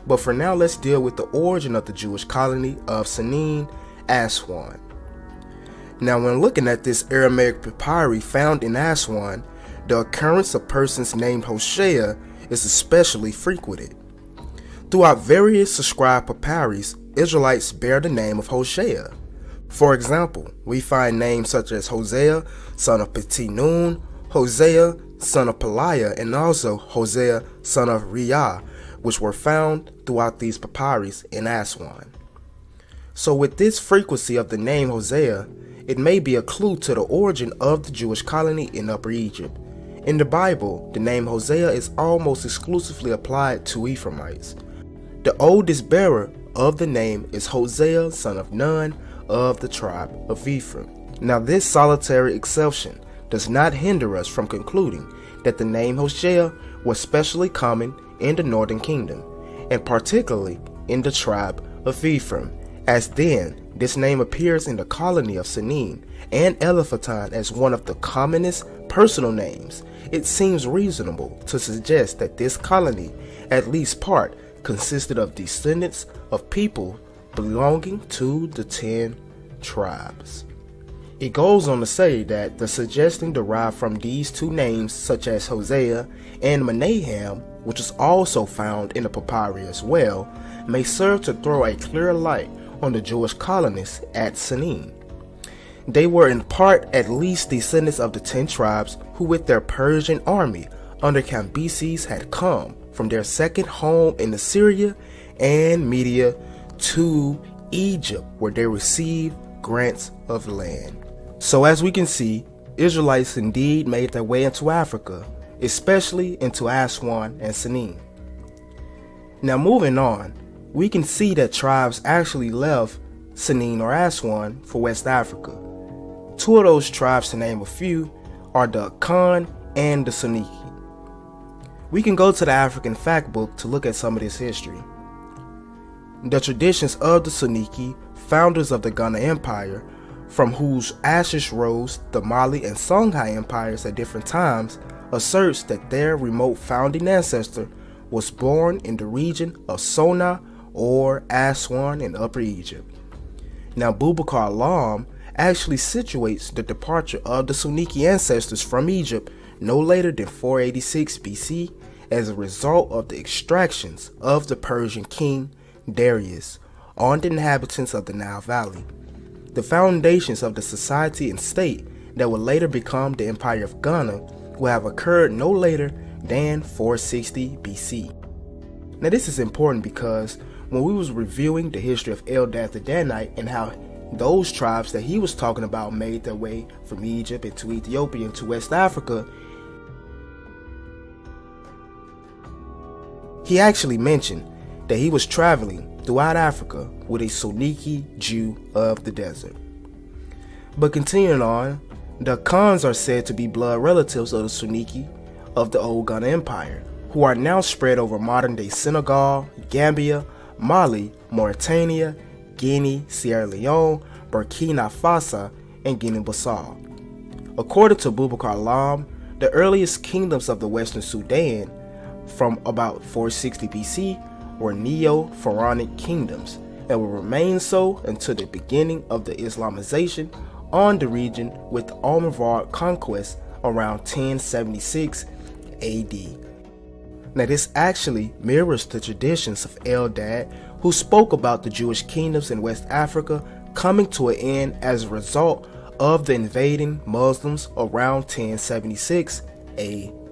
But for now, let's deal with the origin of the Jewish colony of Sinim, Aswan. Now, when looking at this Aramaic papyri found in Aswan, the occurrence of persons named Hoshea is especially frequented. Throughout various inscribed papyrus, Israelites bear the name of Hoshea. For example, we find names such as Hosea, son of Petinun, Hosea, son of Peliah, and also Hosea, son of Riah, which were found throughout these papyrus in Aswan. So with this frequency of the name Hosea, it may be a clue to the origin of the Jewish colony in Upper Egypt. In the Bible, the name Hosea is almost exclusively applied to Ephraimites. The oldest bearer of the name is Hosea, son of Nun, of the tribe of Ephraim. Now, this solitary exception does not hinder us from concluding that the name Hoshea was especially common in the northern kingdom, and particularly in the tribe of Ephraim, as then this name appears in the colony of Sinim and Elephantine as one of the commonest personal names. It seems reasonable to suggest that this colony, at least part, consisted of descendants of people belonging to the 10 tribes. It goes on to say that the suggestion derived from these two names, such as Hosea and Menahem, which is also found in the papyri as well, may serve to throw a clear light on the Jewish colonists at Sinim. They were in part at least descendants of the 10 tribes who with their Persian army under Cambyses had come from their second home in Assyria and Media to Egypt, where they received grants of land. So as we can see, Israelites indeed made their way into Africa, especially into Aswan and Sinim. Now moving on, we can see that tribes actually left Sinim or Aswan for West Africa. Two of those tribes, to name a few, are the Akan and the Soninke. We can go to the African Fact Book to look at some of this history. The traditions of the Soninke, founders of the Ghana Empire, from whose ashes rose the Mali and Songhai empires at different times, asserts that their remote founding ancestor was born in the region of Sona or Aswan in Upper Egypt. Now, Boubacar Alam actually situates the departure of the Soninke ancestors from Egypt no later than 486 BC as a result of the extractions of the Persian king Darius on the inhabitants of the Nile Valley. The foundations of the society and state that would later become the Empire of Ghana will have occurred no later than 460 BC. Now this is important because when we was reviewing the history of Eldad the Danite and how those tribes that he was talking about made their way from Egypt into Ethiopia into West Africa, he actually mentioned that he was traveling throughout Africa with a Soninke Jew of the desert. But continuing on, the Khans are said to be blood relatives of the Soninke of the old Ghana Empire, who are now spread over modern-day Senegal, Gambia, Mali, Mauritania, Guinea, Sierra Leone, Burkina Faso, and Guinea-Bissau. According to Boubacar Alam, the earliest kingdoms of the Western Sudan from about 460 BC were Neo-Pharaonic kingdoms and will remain so until the beginning of the Islamization on the region with Almoravid conquest around 1076 AD. Now this actually mirrors the traditions of Eldad, who spoke about the Jewish kingdoms in West Africa coming to an end as a result of the invading Muslims around 1076 AD.